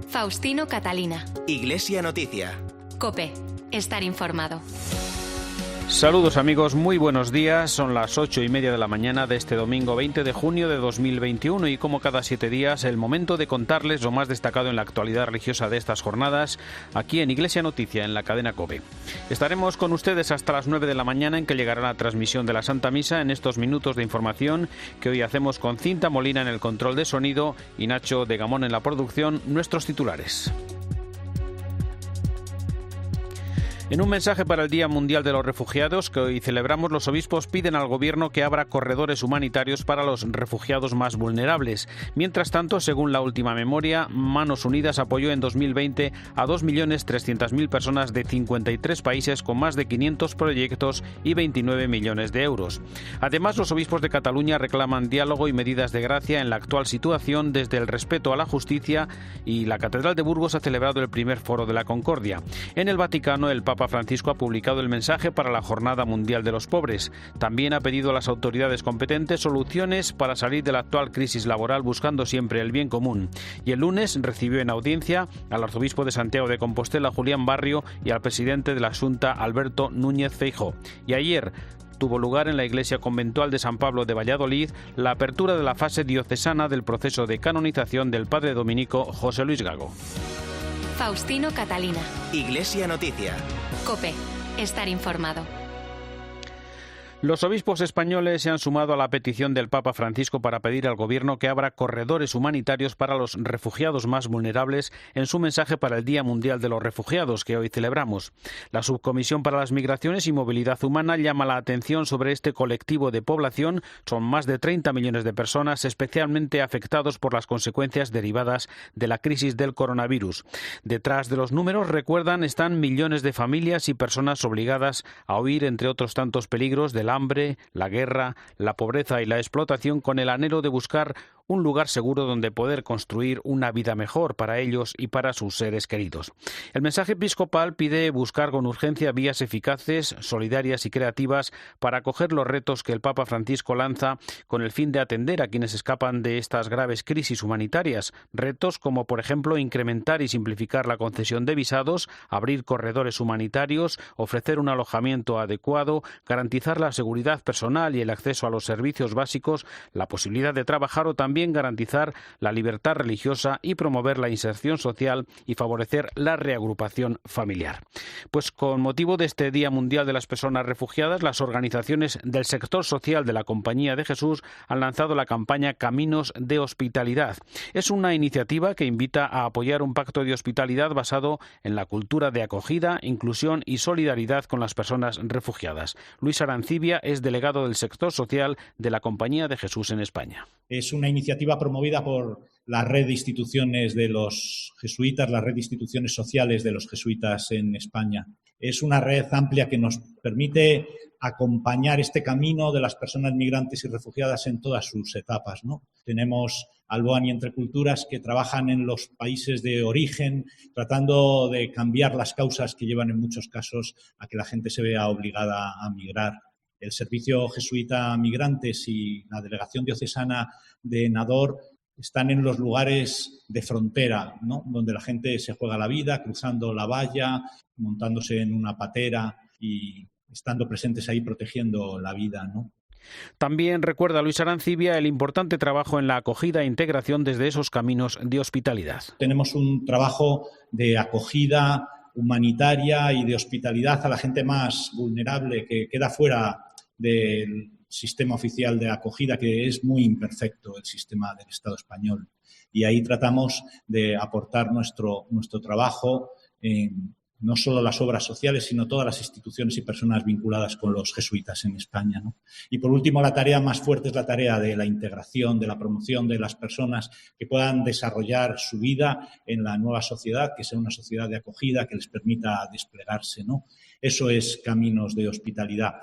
Faustino Catalina. Iglesia Noticia. COPE. Estar informado. Saludos amigos, muy buenos días. Son las 8:30 de la mañana de este domingo 20 de junio de 2021 y como cada 7 días el momento de contarles lo más destacado en la actualidad religiosa de estas jornadas aquí en Iglesia Noticia, en la cadena COPE. Estaremos con ustedes hasta las 9 de la mañana en que llegará la transmisión de la Santa Misa en estos minutos de información que hoy hacemos con Cinta Molina en el control de sonido y Nacho de Gamón en la producción. Nuestros titulares. En un mensaje para el Día Mundial de los Refugiados que hoy celebramos, los obispos piden al gobierno que abra corredores humanitarios para los refugiados más vulnerables. Mientras tanto, según la última memoria, Manos Unidas apoyó en 2020 a 2.300.000 personas de 53 países con más de 500 proyectos y 29 millones de euros. Además, los obispos de Cataluña reclaman diálogo y medidas de gracia en la actual situación desde el respeto a la justicia y la Catedral de Burgos ha celebrado el primer Foro de la Concordia. En el Vaticano, el Papa Francisco ha publicado el mensaje para la Jornada Mundial de los Pobres. También ha pedido a las autoridades competentes soluciones para salir de la actual crisis laboral buscando siempre el bien común. Y el lunes recibió en audiencia al arzobispo de Santiago de Compostela, Julián Barrio, y al presidente de la Xunta, Alberto Núñez Feijóo. Y ayer tuvo lugar en la iglesia conventual de San Pablo de Valladolid la apertura de la fase diocesana del proceso de canonización del padre dominico José Luis Gago. Faustino Catalina. Iglesia Noticia. COPE. Estar informado. Los obispos españoles se han sumado a la petición del Papa Francisco para pedir al gobierno que abra corredores humanitarios para los refugiados más vulnerables en su mensaje para el Día Mundial de los Refugiados que hoy celebramos. La Subcomisión para las Migraciones y Movilidad Humana llama la atención sobre este colectivo de población. Son más de 30 millones de personas especialmente afectados por las consecuencias derivadas de la crisis del coronavirus. Detrás de los números, recuerdan, están millones de familias y personas obligadas a huir, entre otros tantos peligros, del hambre, la guerra, la pobreza y la explotación, con el anhelo de buscar un lugar seguro donde poder construir una vida mejor para ellos y para sus seres queridos. El mensaje episcopal pide buscar con urgencia vías eficaces, solidarias y creativas para acoger los retos que el Papa Francisco lanza con el fin de atender a quienes escapan de estas graves crisis humanitarias. Retos como, por ejemplo, incrementar y simplificar la concesión de visados, abrir corredores humanitarios, ofrecer un alojamiento adecuado, garantizar la seguridad personal y el acceso a los servicios básicos, la posibilidad de trabajar o también garantizar la libertad religiosa y promover la inserción social y favorecer la reagrupación familiar. Pues con motivo de este Día Mundial de las Personas Refugiadas, las organizaciones del sector social de la Compañía de Jesús han lanzado la campaña Caminos de Hospitalidad. Es una iniciativa que invita a apoyar un pacto de hospitalidad basado en la cultura de acogida, inclusión y solidaridad con las personas refugiadas. Luis Arancibia es delegado del sector social de la Compañía de Jesús en España. Es una iniciativa promovida por la red de instituciones de los jesuitas, la red de instituciones sociales de los jesuitas en España. Es una red amplia que nos permite acompañar este camino de las personas migrantes y refugiadas en todas sus etapas, ¿no? Tenemos Alboan y Entre Culturas que trabajan en los países de origen, tratando de cambiar las causas que llevan en muchos casos a que la gente se vea obligada a migrar. El Servicio Jesuita Migrantes y la Delegación Diocesana de Nador están en los lugares de frontera, ¿no? Donde la gente se juega la vida, cruzando la valla, montándose en una patera y estando presentes ahí protegiendo la vida, ¿no? También recuerda Luis Arancibia el importante trabajo en la acogida e integración desde esos caminos de hospitalidad. Tenemos un trabajo de acogida humanitaria y de hospitalidad a la gente más vulnerable que queda fuera del sistema oficial de acogida, que es muy imperfecto el sistema del Estado español. Y ahí tratamos de aportar nuestro trabajo en no solo las obras sociales, sino todas las instituciones y personas vinculadas con los jesuitas en España, ¿no? Y por último, la tarea más fuerte es la tarea de la integración, de la promoción de las personas que puedan desarrollar su vida en la nueva sociedad, que sea una sociedad de acogida que les permita desplegarse, ¿no? Eso es Caminos de Hospitalidad.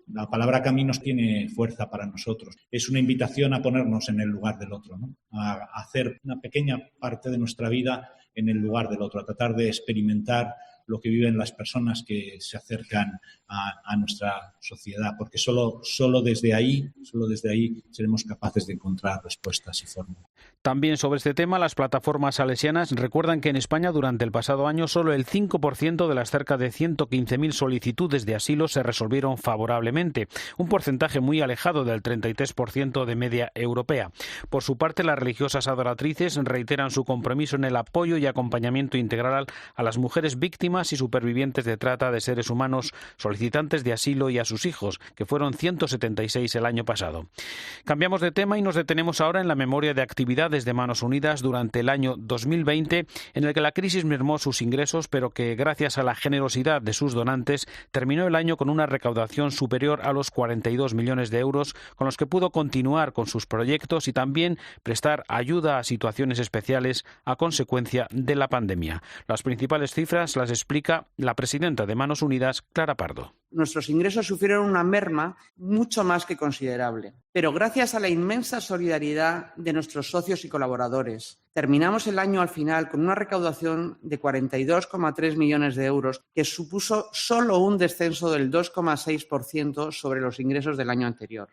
La palabra caminos tiene fuerza para nosotros. Es una invitación a ponernos en el lugar del otro, ¿no? A hacer una pequeña parte de nuestra vida en el lugar del otro, a tratar de experimentar lo que viven las personas que se acercan a nuestra sociedad, porque solo desde ahí seremos capaces de encontrar respuestas y fórmulas. También sobre este tema, las plataformas salesianas recuerdan que en España durante el pasado año solo el 5% de las cerca de 115.000 solicitudes de asilo se resolvieron favorablemente, un porcentaje muy alejado del 33% de media europea. Por su parte, las religiosas adoratrices reiteran su compromiso en el apoyo y acompañamiento integral a las mujeres víctimas y supervivientes de trata de seres humanos, solicitantes de asilo y a sus hijos, que fueron 176 el año pasado. Cambiamos de tema y nos detenemos ahora en la memoria de actividades de Manos Unidas durante el año 2020, en el que la crisis mermó sus ingresos, pero que gracias a la generosidad de sus donantes terminó el año con una recaudación superior a los 42 millones de euros, con los que pudo continuar con sus proyectos y también prestar ayuda a situaciones especiales a consecuencia de la pandemia. Las principales cifras las explica la presidenta de Manos Unidas, Clara Pardo. Nuestros ingresos sufrieron una merma mucho más que considerable. Pero gracias a la inmensa solidaridad de nuestros socios y colaboradores, terminamos el año al final con una recaudación de 42,3 millones de euros, que supuso solo un descenso del 2,6% sobre los ingresos del año anterior.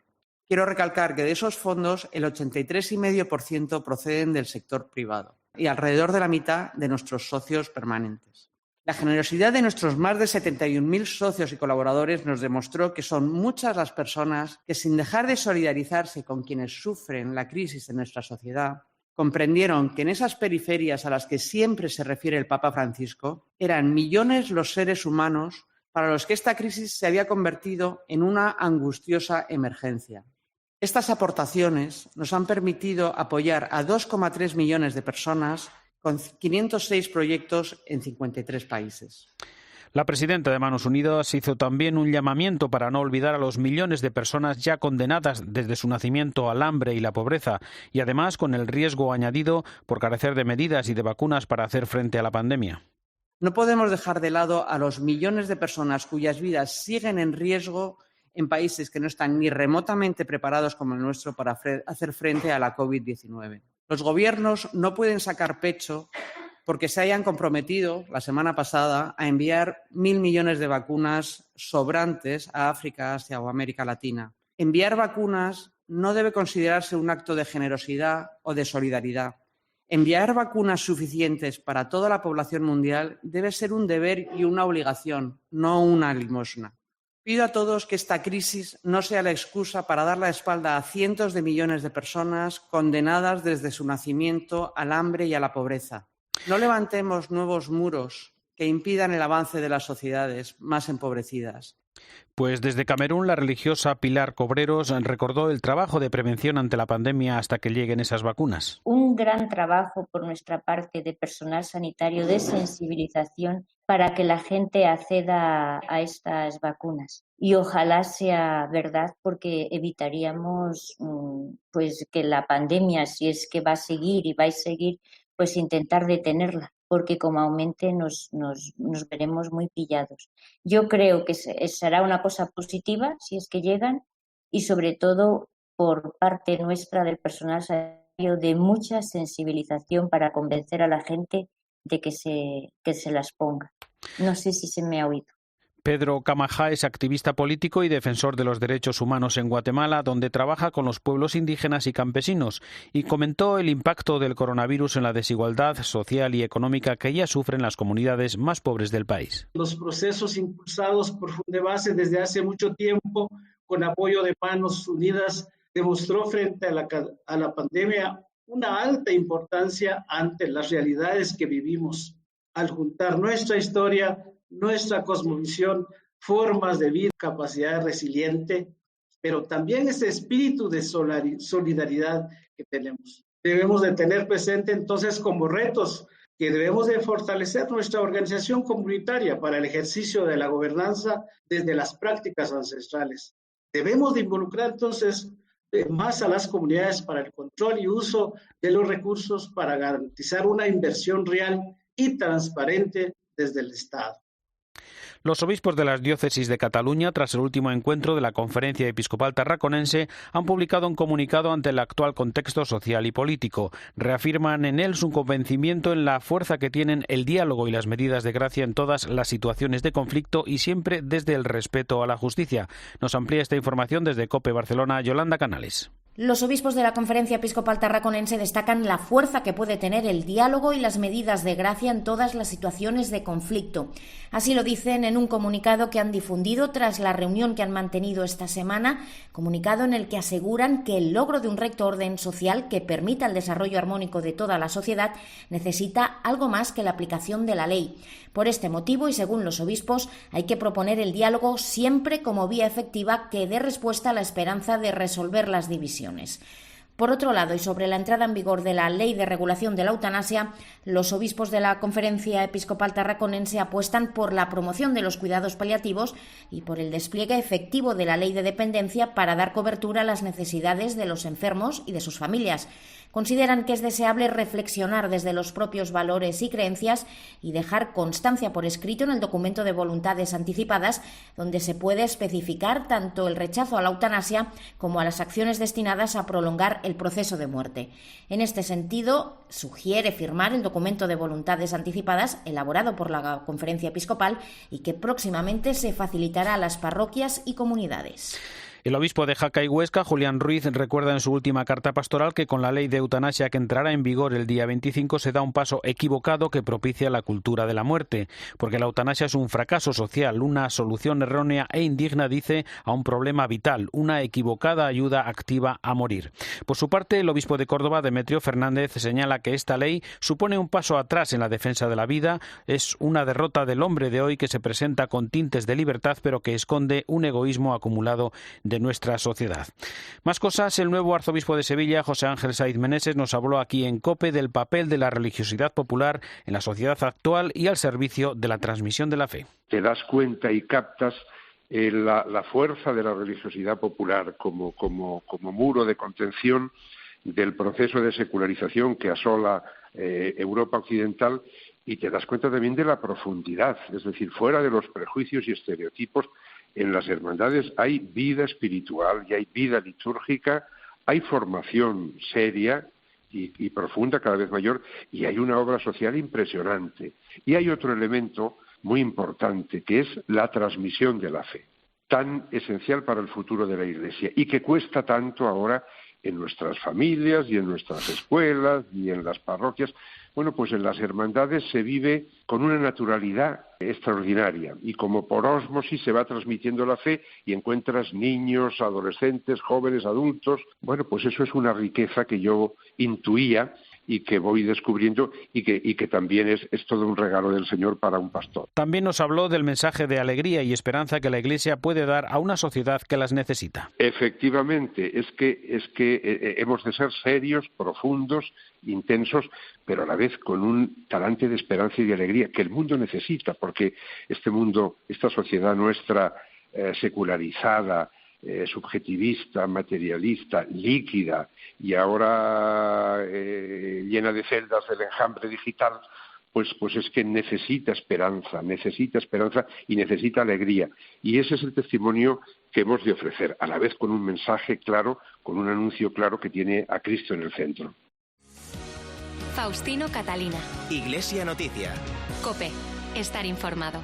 Quiero recalcar que de esos fondos el 83,5% proceden del sector privado y alrededor de la mitad de nuestros socios permanentes. La generosidad de nuestros más de 71.000 socios y colaboradores nos demostró que son muchas las personas que, sin dejar de solidarizarse con quienes sufren la crisis en nuestra sociedad, comprendieron que en esas periferias a las que siempre se refiere el Papa Francisco, eran millones los seres humanos para los que esta crisis se había convertido en una angustiosa emergencia. Estas aportaciones nos han permitido apoyar a 2,3 millones de personas con 506 proyectos en 53 países. La presidenta de Manos Unidas hizo también un llamamiento para no olvidar a los millones de personas ya condenadas desde su nacimiento al hambre y la pobreza, y además con el riesgo añadido por carecer de medidas y de vacunas para hacer frente a la pandemia. No podemos dejar de lado a los millones de personas cuyas vidas siguen en riesgo en países que no están ni remotamente preparados como el nuestro para hacer frente a la COVID-19. Los gobiernos no pueden sacar pecho porque se hayan comprometido la semana pasada a enviar 1.000 millones de vacunas sobrantes a África, Asia o América Latina. Enviar vacunas no debe considerarse un acto de generosidad o de solidaridad. Enviar vacunas suficientes para toda la población mundial debe ser un deber y una obligación, no una limosna. Pido a todos que esta crisis no sea la excusa para dar la espalda a cientos de millones de personas condenadas desde su nacimiento al hambre y a la pobreza. No levantemos nuevos muros que impidan el avance de las sociedades más empobrecidas. Pues desde Camerún, la religiosa Pilar Cobreros recordó el trabajo de prevención ante la pandemia hasta que lleguen esas vacunas. Un gran trabajo por nuestra parte de personal sanitario de sensibilización para que la gente acceda a estas vacunas. Y ojalá sea verdad, porque evitaríamos pues que la pandemia, si es que va a seguir y va a seguir, pues intentar detenerla, porque como aumente nos veremos muy pillados. Yo creo que será una cosa positiva si es que llegan, y sobre todo por parte nuestra del personal sanitario de mucha sensibilización para convencer a la gente de que se las ponga. No sé si se me ha oído. Pedro Camajá es activista político y defensor de los derechos humanos en Guatemala, donde trabaja con los pueblos indígenas y campesinos, y comentó el impacto del coronavirus en la desigualdad social y económica que ya sufren las comunidades más pobres del país. Los procesos impulsados por Fundebase desde hace mucho tiempo, con apoyo de Manos Unidas, demostró frente a la pandemia una alta importancia ante las realidades que vivimos, al juntar nuestra historia, nuestra cosmovisión, formas de vida, capacidad resiliente, pero también ese espíritu de solidaridad que tenemos. Debemos de tener presente entonces como retos que debemos de fortalecer nuestra organización comunitaria para el ejercicio de la gobernanza desde las prácticas ancestrales. Debemos de involucrar entonces más a las comunidades para el control y uso de los recursos para garantizar una inversión real y transparente desde el Estado. Los obispos de las diócesis de Cataluña, tras el último encuentro de la Conferencia Episcopal Tarraconense, han publicado un comunicado ante el actual contexto social y político. Reafirman en él su convencimiento en la fuerza que tienen el diálogo y las medidas de gracia en todas las situaciones de conflicto y siempre desde el respeto a la justicia. Nos amplía esta información desde COPE Barcelona, Yolanda Canales. Los obispos de la Conferencia Episcopal Tarraconense destacan la fuerza que puede tener el diálogo y las medidas de gracia en todas las situaciones de conflicto. Así lo dicen en un comunicado que han difundido tras la reunión que han mantenido esta semana, comunicado en el que aseguran que el logro de un recto orden social que permita el desarrollo armónico de toda la sociedad necesita algo más que la aplicación de la ley. Por este motivo, y según los obispos, hay que proponer el diálogo siempre como vía efectiva que dé respuesta a la esperanza de resolver las divisiones. Por otro lado, y sobre la entrada en vigor de la Ley de Regulación de la Eutanasia, los obispos de la Conferencia Episcopal Tarraconense apuestan por la promoción de los cuidados paliativos y por el despliegue efectivo de la Ley de Dependencia para dar cobertura a las necesidades de los enfermos y de sus familias. Consideran que es deseable reflexionar desde los propios valores y creencias y dejar constancia por escrito en el documento de voluntades anticipadas, donde se puede especificar tanto el rechazo a la eutanasia como a las acciones destinadas a prolongar el proceso de muerte. En este sentido, sugiere firmar el documento de voluntades anticipadas elaborado por la Conferencia Episcopal y que próximamente se facilitará a las parroquias y comunidades. El obispo de Jaca y Huesca, Julián Ruiz, recuerda en su última carta pastoral que con la ley de eutanasia que entrará en vigor el día 25 se da un paso equivocado que propicia la cultura de la muerte, porque la eutanasia es un fracaso social, una solución errónea e indigna, dice, a un problema vital, una equivocada ayuda activa a morir. Por su parte, el obispo de Córdoba, Demetrio Fernández, señala que esta ley supone un paso atrás en la defensa de la vida, es una derrota del hombre de hoy que se presenta con tintes de libertad, pero que esconde un egoísmo acumulado de nuestra sociedad. Más cosas, el nuevo arzobispo de Sevilla, José Ángel Saiz Meneses, nos habló aquí en COPE del papel de la religiosidad popular en la sociedad actual y al servicio de la transmisión de la fe. Te das cuenta y captas la fuerza de la religiosidad popular como muro de contención del proceso de secularización que asola Europa occidental, y te das cuenta también de la profundidad, es decir, fuera de los prejuicios y estereotipos. En las hermandades hay vida espiritual y hay vida litúrgica, hay formación seria y profunda, cada vez mayor, y hay una obra social impresionante. Y hay otro elemento muy importante, que es la transmisión de la fe, tan esencial para el futuro de la Iglesia y que cuesta tanto ahora en nuestras familias y en nuestras escuelas y en las parroquias. Bueno, pues en las hermandades se vive con una naturalidad extraordinaria y como por ósmosis se va transmitiendo la fe y encuentras niños, adolescentes, jóvenes, adultos. Bueno, pues eso es una riqueza que yo intuía y que voy descubriendo y que también es todo un regalo del Señor para un pastor. También nos habló del mensaje de alegría y esperanza que la Iglesia puede dar a una sociedad que las necesita. Efectivamente, es que hemos de ser serios, profundos, intensos, pero a la vez con un talante de esperanza y de alegría que el mundo necesita, porque este mundo, esta sociedad nuestra secularizada, subjetivista, materialista, líquida y ahora llena de celdas del enjambre digital, pues es que necesita esperanza y necesita alegría. Y ese es el testimonio que hemos de ofrecer, a la vez con un mensaje claro, con un anuncio claro que tiene a Cristo en el centro. Faustino Catalina. Iglesia Noticia. COPE. Estar informado.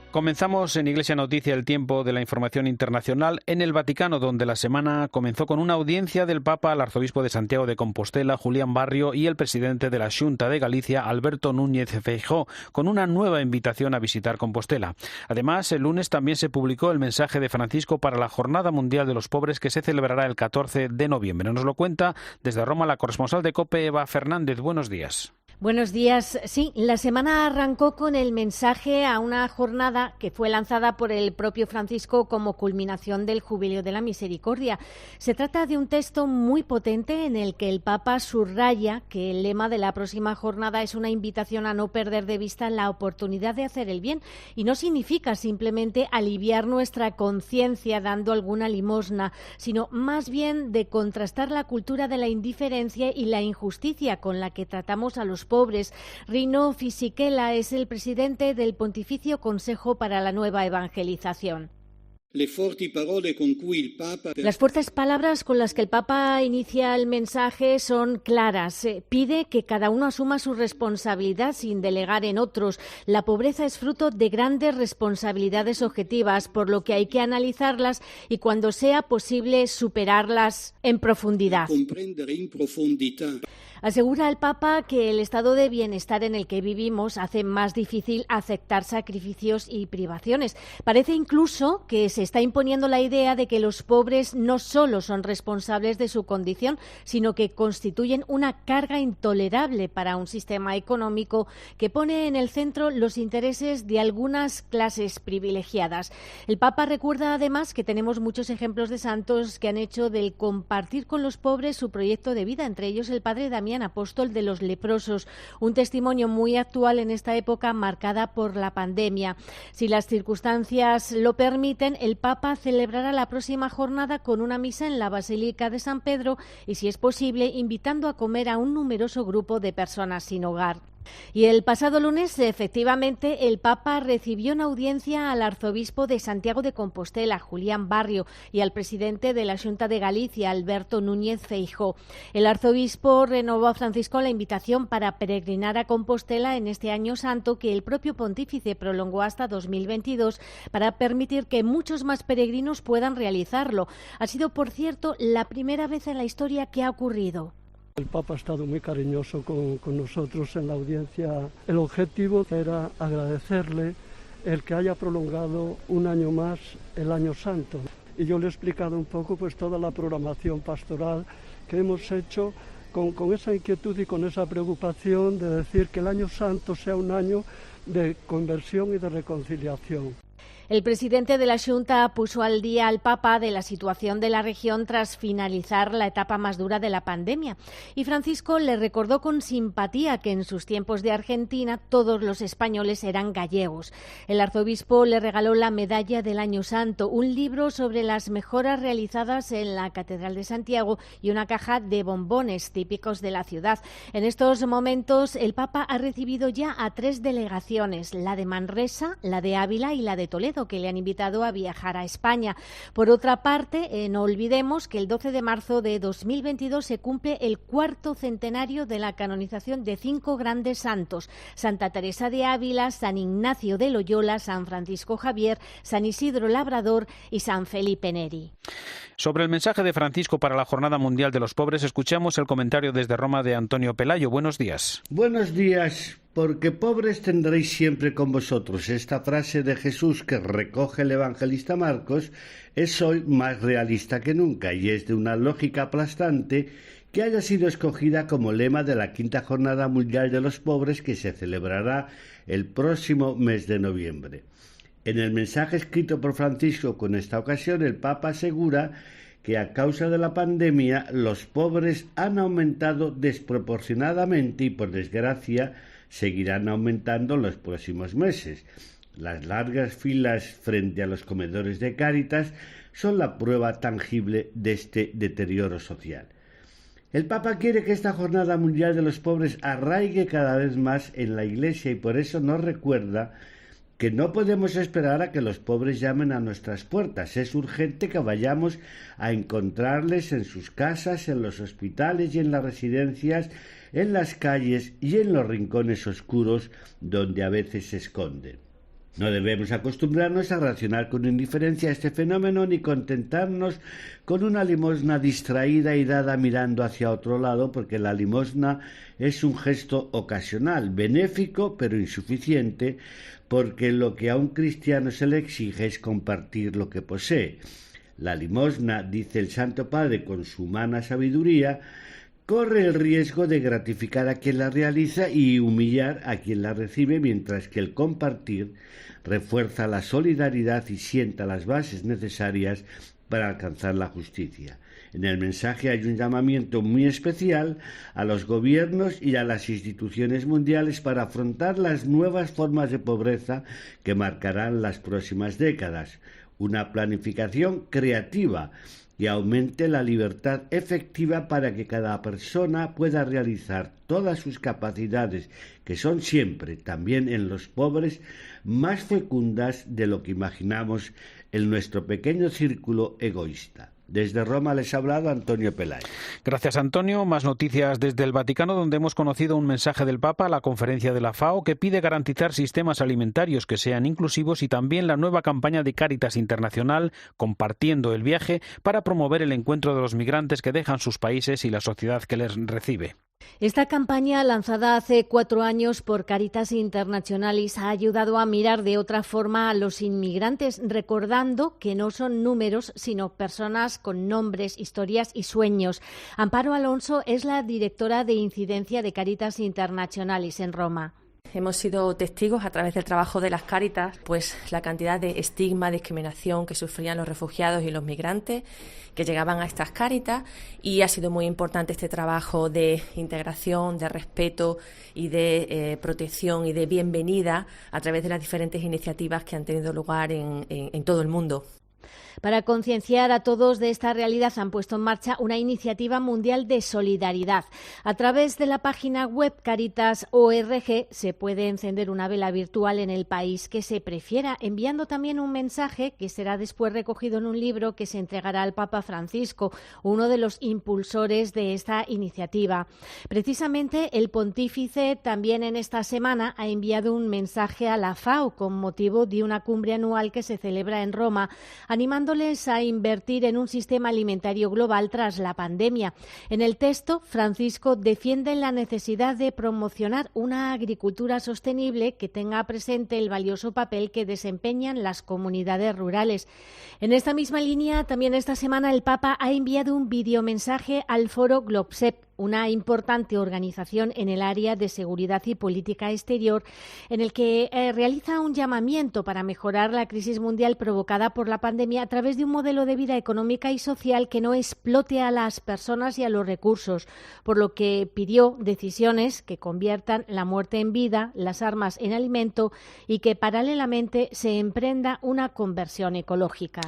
Comenzamos en Iglesia Noticia el tiempo de la información internacional en el Vaticano, donde la semana comenzó con una audiencia del Papa al arzobispo de Santiago de Compostela, Julián Barrio, y el presidente de la Xunta de Galicia, Alberto Núñez Feijóo, con una nueva invitación a visitar Compostela. Además, el lunes también se publicó el mensaje de Francisco para la Jornada Mundial de los Pobres, que se celebrará el 14 de noviembre. Nos lo cuenta desde Roma la corresponsal de COPE, Eva Fernández. Buenos días. Buenos días. Sí, la semana arrancó con el mensaje a una jornada que fue lanzada por el propio Francisco como culminación del Jubileo de la Misericordia. Se trata de un texto muy potente en el que el Papa subraya que el lema de la próxima jornada es una invitación a no perder de vista la oportunidad de hacer el bien, y no significa simplemente aliviar nuestra conciencia dando alguna limosna, sino más bien de contrastar la cultura de la indiferencia y la injusticia con la que tratamos a los pobres. Rino Fisichella es el presidente del Pontificio Consejo para la Nueva Evangelización. Las fuertes palabras con las que el Papa inicia el mensaje son claras. Pide que cada uno asuma su responsabilidad sin delegar en otros. La pobreza es fruto de grandes responsabilidades objetivas, por lo que hay que analizarlas y, cuando sea posible, superarlas en profundidad. Asegura el Papa que el estado de bienestar en el que vivimos hace más difícil aceptar sacrificios y privaciones. Parece incluso que se está imponiendo la idea de que los pobres no solo son responsables de su condición, sino que constituyen una carga intolerable para un sistema económico que pone en el centro los intereses de algunas clases privilegiadas. El Papa recuerda además que tenemos muchos ejemplos de santos que han hecho del compartir con los pobres su proyecto de vida, entre ellos el padre Damián, apóstol de los leprosos, un testimonio muy actual en esta época marcada por la pandemia. Si las circunstancias lo permiten, el Papa celebrará la próxima jornada con una misa en la Basílica de San Pedro y, si es posible, invitando a comer a un numeroso grupo de personas sin hogar. Y el pasado lunes, efectivamente, el Papa recibió en audiencia al arzobispo de Santiago de Compostela, Julián Barrio, y al presidente de la Xunta de Galicia, Alberto Núñez Feijóo. El arzobispo renovó a Francisco la invitación para peregrinar a Compostela en este año santo, que el propio pontífice prolongó hasta 2022 para permitir que muchos más peregrinos puedan realizarlo. Ha sido, por cierto, la primera vez en la historia que ha ocurrido. El Papa ha estado muy cariñoso con nosotros en la audiencia. El objetivo era agradecerle el que haya prolongado un año más el Año Santo. Y yo le he explicado un poco pues toda la programación pastoral que hemos hecho con esa inquietud y con esa preocupación de decir que el Año Santo sea un año de conversión y de reconciliación. El presidente de la Xunta puso al día al Papa de la situación de la región tras finalizar la etapa más dura de la pandemia. Y Francisco le recordó con simpatía que en sus tiempos de Argentina todos los españoles eran gallegos. El arzobispo le regaló la Medalla del Año Santo, un libro sobre las mejoras realizadas en la Catedral de Santiago y una caja de bombones típicos de la ciudad. En estos momentos el Papa ha recibido ya a 3 delegaciones, la de Manresa, la de Ávila y la de Toledo, que le han invitado a viajar a España. Por otra parte, no olvidemos que el 12 de marzo de 2022 se cumple el 4º centenario de la canonización de 5 grandes santos: Santa Teresa de Ávila, San Ignacio de Loyola, San Francisco Javier, San Isidro Labrador y San Felipe Neri. Sobre el mensaje de Francisco para la Jornada Mundial de los Pobres, escuchamos el comentario desde Roma de Antonio Pelayo. Buenos días. Buenos días. Porque pobres tendréis siempre con vosotros. Esta frase de Jesús que recoge el evangelista Marcos es hoy más realista que nunca y es de una lógica aplastante que haya sido escogida como lema de la 5ª Jornada Mundial de los Pobres, que se celebrará el próximo mes de noviembre. En el mensaje escrito por Francisco con esta ocasión, el Papa asegura que a causa de la pandemia los pobres han aumentado desproporcionadamente y, por desgracia, seguirán aumentando en los próximos meses. Las largas filas frente a los comedores de Cáritas son la prueba tangible de este deterioro social. El Papa quiere que esta Jornada Mundial de los Pobres arraigue cada vez más en la Iglesia y por eso nos recuerda que no podemos esperar a que los pobres llamen a nuestras puertas. Es urgente que vayamos a encontrarles en sus casas, en los hospitales y en las residencias, en las calles y en los rincones oscuros donde a veces se esconden. No debemos acostumbrarnos a reaccionar con indiferencia a este fenómeno ni contentarnos con una limosna distraída y dada mirando hacia otro lado, porque la limosna es un gesto ocasional, benéfico pero insuficiente, porque lo que a un cristiano se le exige es compartir lo que posee. La limosna, dice el Santo Padre con su humana sabiduría, corre el riesgo de gratificar a quien la realiza y humillar a quien la recibe, mientras que el compartir refuerza la solidaridad y sienta las bases necesarias para alcanzar la justicia. En el mensaje hay un llamamiento muy especial a los gobiernos y a las instituciones mundiales para afrontar las nuevas formas de pobreza que marcarán las próximas décadas. Una planificación creativa y aumente la libertad efectiva para que cada persona pueda realizar todas sus capacidades, que son siempre, también en los pobres, más fecundas de lo que imaginamos en nuestro pequeño círculo egoísta. Desde Roma les ha hablado Antonio Peláez. Gracias, Antonio. Más noticias desde el Vaticano, donde hemos conocido un mensaje del Papa a la conferencia de la FAO que pide garantizar sistemas alimentarios que sean inclusivos, y también la nueva campaña de Cáritas Internacional, Compartiendo el Viaje, para promover el encuentro de los migrantes que dejan sus países y la sociedad que les recibe. Esta campaña, lanzada hace 4 años por Cáritas Internationalis, ha ayudado a mirar de otra forma a los inmigrantes, recordando que no son números, sino personas con nombres, historias y sueños. Amparo Alonso es la directora de incidencia de Cáritas Internationalis en Roma. Hemos sido testigos a través del trabajo de las Cáritas, pues la cantidad de estigma, discriminación que sufrían los refugiados y los migrantes que llegaban a estas Cáritas, y ha sido muy importante este trabajo de integración, de respeto y de protección y de bienvenida a través de las diferentes iniciativas que han tenido lugar en todo el mundo. Para concienciar a todos de esta realidad han puesto en marcha una iniciativa mundial de solidaridad. A través de la página web Cáritas.org se puede encender una vela virtual en el país que se prefiera, enviando también un mensaje que será después recogido en un libro que se entregará al Papa Francisco, uno de los impulsores de esta iniciativa. Precisamente el pontífice también en esta semana ha enviado un mensaje a la FAO con motivo de una cumbre anual que se celebra en Roma, animándoles a invertir en un sistema alimentario global tras la pandemia. En el texto, Francisco defiende la necesidad de promocionar una agricultura sostenible que tenga presente el valioso papel que desempeñan las comunidades rurales. En esta misma línea, también esta semana el Papa ha enviado un videomensaje al foro GlobSep, una importante organización en el área de seguridad y política exterior, en el que realiza un llamamiento para mejorar la crisis mundial provocada por la pandemia a través de un modelo de vida económica y social que no explote a las personas y a los recursos, por lo que pidió decisiones que conviertan la muerte en vida, las armas en alimento, y que paralelamente se emprenda una conversión ecológica.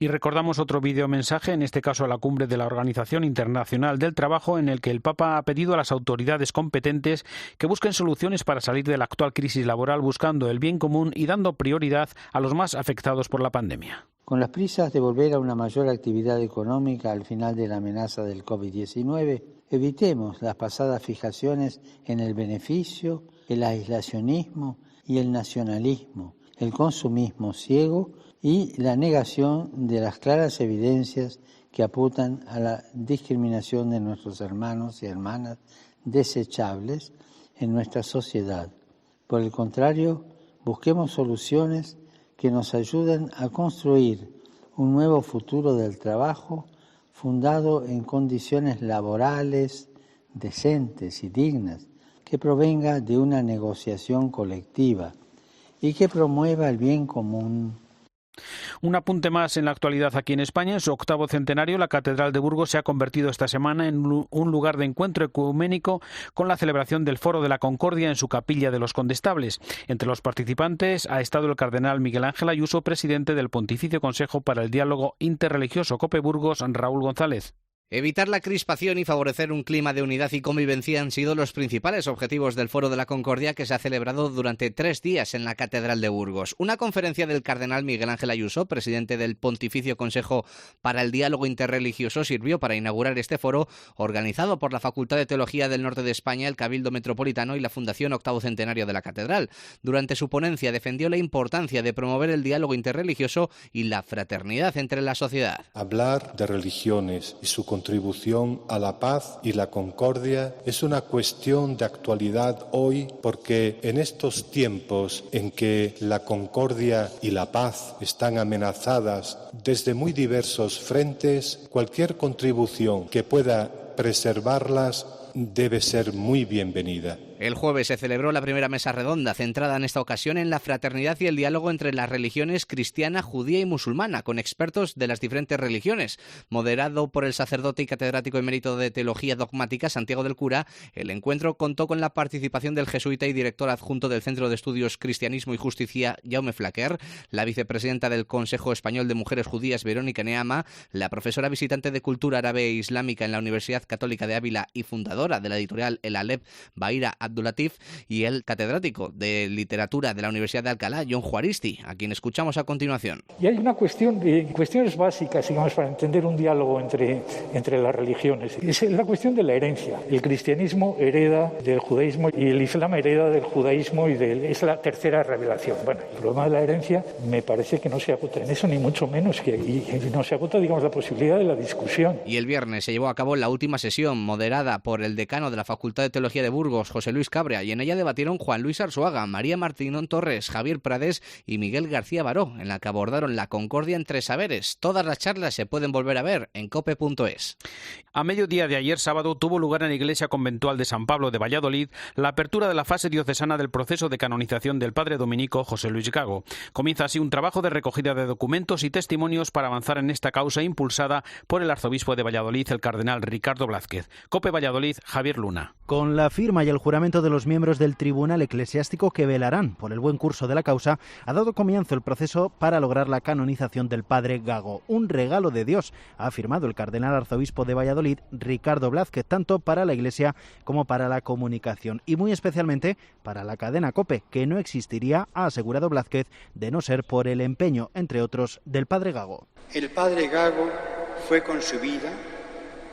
Y recordamos otro videomensaje, en este caso a la cumbre de la Organización Internacional del Trabajo, en el que el Papa ha pedido a las autoridades competentes que busquen soluciones para salir de la actual crisis laboral, buscando el bien común y dando prioridad a los más afectados por la pandemia. Con las prisas de volver a una mayor actividad económica al final de la amenaza del COVID-19, evitemos las pasadas fijaciones en el beneficio, el aislacionismo y el nacionalismo, el consumismo ciego y la negación de las claras evidencias que apuntan a la discriminación de nuestros hermanos y hermanas desechables en nuestra sociedad. Por el contrario, busquemos soluciones que nos ayuden a construir un nuevo futuro del trabajo fundado en condiciones laborales decentes y dignas, que provenga de una negociación colectiva y que promueva el bien común. Un apunte más en la actualidad aquí en España. En su 8º centenario, la Catedral de Burgos se ha convertido esta semana en un lugar de encuentro ecuménico con la celebración del Foro de la Concordia en su capilla de los Condestables. Entre los participantes ha estado el cardenal Miguel Ángel Ayuso, presidente del Pontificio Consejo para el Diálogo Interreligioso COPE Burgos, Raúl González. Evitar la crispación y favorecer un clima de unidad y convivencia han sido los principales objetivos del Foro de la Concordia, que se ha celebrado durante 3 días en la Catedral de Burgos. Una conferencia del cardenal Miguel Ángel Ayuso, presidente del Pontificio Consejo para el Diálogo Interreligioso, sirvió para inaugurar este foro organizado por la Facultad de Teología del Norte de España, el Cabildo Metropolitano y la Fundación 8º Centenario de la Catedral. Durante su ponencia defendió la importancia de promover el diálogo interreligioso y la fraternidad entre la sociedad. Hablar de religiones y su contribución a la paz y la concordia es una cuestión de actualidad hoy, porque en estos tiempos en que la concordia y la paz están amenazadas desde muy diversos frentes, cualquier contribución que pueda preservarlas debe ser muy bienvenida. El jueves se celebró la primera mesa redonda, centrada en esta ocasión en la fraternidad y el diálogo entre las religiones cristiana, judía y musulmana, con expertos de las diferentes religiones. Moderado por el sacerdote y catedrático emérito de Teología Dogmática, Santiago del Cura, el encuentro contó con la participación del jesuita y director adjunto del Centro de Estudios Cristianismo y Justicia, Jaume Flaquer, la vicepresidenta del Consejo Español de Mujeres Judías, Verónica Neama, la profesora visitante de Cultura Árabe e Islámica en la Universidad Católica de Ávila y fundadora de la editorial El Alep, Bahira Abdulatif, y el catedrático de Literatura de la Universidad de Alcalá, Jon Juaristi, a quien escuchamos a continuación. Y hay una cuestiones básicas, digamos, para entender un diálogo entre las religiones. Es la cuestión de la herencia. El cristianismo hereda del judaísmo y el islam hereda del judaísmo es la tercera revelación. Bueno, el problema de la herencia me parece que no se agota en eso, ni mucho menos, y no se agota, digamos, la posibilidad de la discusión. Y el viernes se llevó a cabo la última sesión, moderada por el decano de la Facultad de Teología de Burgos, José Luis Cabrea, y en ella debatieron Juan Luis Arzuaga, María Martínón Torres, Javier Prades y Miguel García Baró, en la que abordaron la concordia entre saberes. Todas las charlas se pueden volver a ver en cope.es. A mediodía de ayer sábado tuvo lugar en la Iglesia Conventual de San Pablo de Valladolid la apertura de la fase diocesana del proceso de canonización del padre dominico José Luis Gago. Comienza así un trabajo de recogida de documentos y testimonios para avanzar en esta causa impulsada por el arzobispo de Valladolid, el cardenal Ricardo Blázquez. Cope Valladolid, Javier Luna. Con la firma y el juramento de los miembros del Tribunal Eclesiástico que velarán por el buen curso de la causa, ha dado comienzo el proceso para lograr la canonización del padre Gago. Un regalo de Dios, ha afirmado el cardenal arzobispo de Valladolid, Ricardo Blázquez, tanto para la Iglesia como para la comunicación y muy especialmente para la cadena COPE, que no existiría, ha asegurado Blázquez, de no ser por el empeño, entre otros, del padre Gago. El padre Gago fue con su vida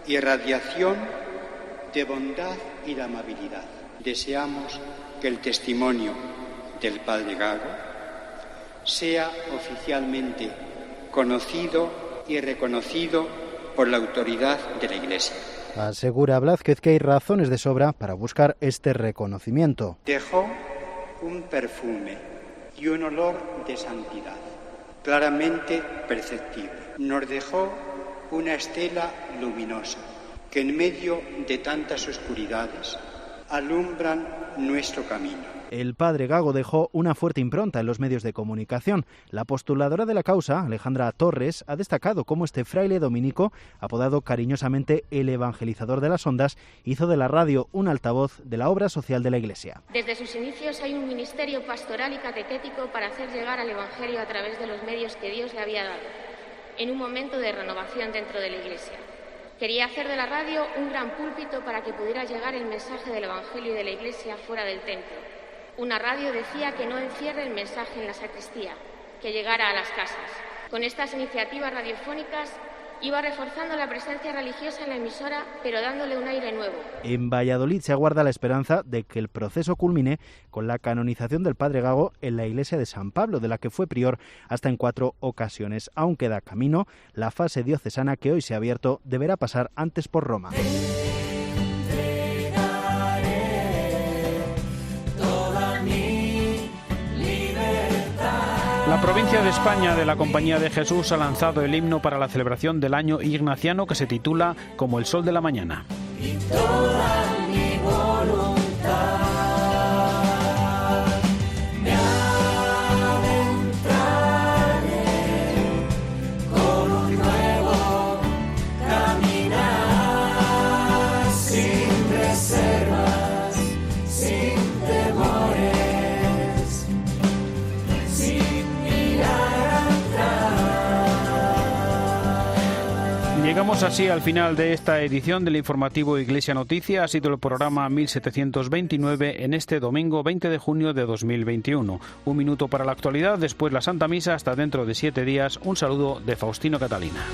irradiación de bondad y de amabilidad. Deseamos que el testimonio del padre Gago sea oficialmente conocido y reconocido por la autoridad de la Iglesia. Asegura Blázquez que hay razones de sobra para buscar este reconocimiento. Dejó un perfume y un olor de santidad, claramente perceptible. Nos dejó una estela luminosa que en medio de tantas oscuridades alumbran nuestro camino. El padre Gago dejó una fuerte impronta en los medios de comunicación. La postuladora de la causa, Alejandra Torres, ha destacado cómo este fraile dominico, apodado cariñosamente el evangelizador de las ondas, hizo de la radio un altavoz de la obra social de la Iglesia. Desde sus inicios hay un ministerio pastoral y catequético para hacer llegar al Evangelio a través de los medios que Dios le había dado, en un momento de renovación dentro de la Iglesia. Quería hacer de la radio un gran púlpito para que pudiera llegar el mensaje del Evangelio y de la Iglesia fuera del templo. Una radio, decía, que no encierre el mensaje en la sacristía, que llegara a las casas. Con estas iniciativas radiofónicas iba reforzando la presencia religiosa en la emisora, pero dándole un aire nuevo. En Valladolid se aguarda la esperanza de que el proceso culmine con la canonización del padre Gago en la iglesia de San Pablo, de la que fue prior hasta en 4 ocasiones. Aún queda camino, la fase diocesana que hoy se ha abierto deberá pasar antes por Roma. La provincia de España de la Compañía de Jesús ha lanzado el himno para la celebración del año ignaciano que se titula Como el sol de la mañana. Y toda mi voluntad me adentraré con un nuevo caminar, sin reservas, sin temores, Llegamos así al final de esta edición del informativo Iglesia Noticia. Ha sido el programa 1729 en este domingo 20 de junio de 2021. Un minuto para la actualidad, después la Santa Misa, hasta dentro de 7 días. Un saludo de Faustino Catalina.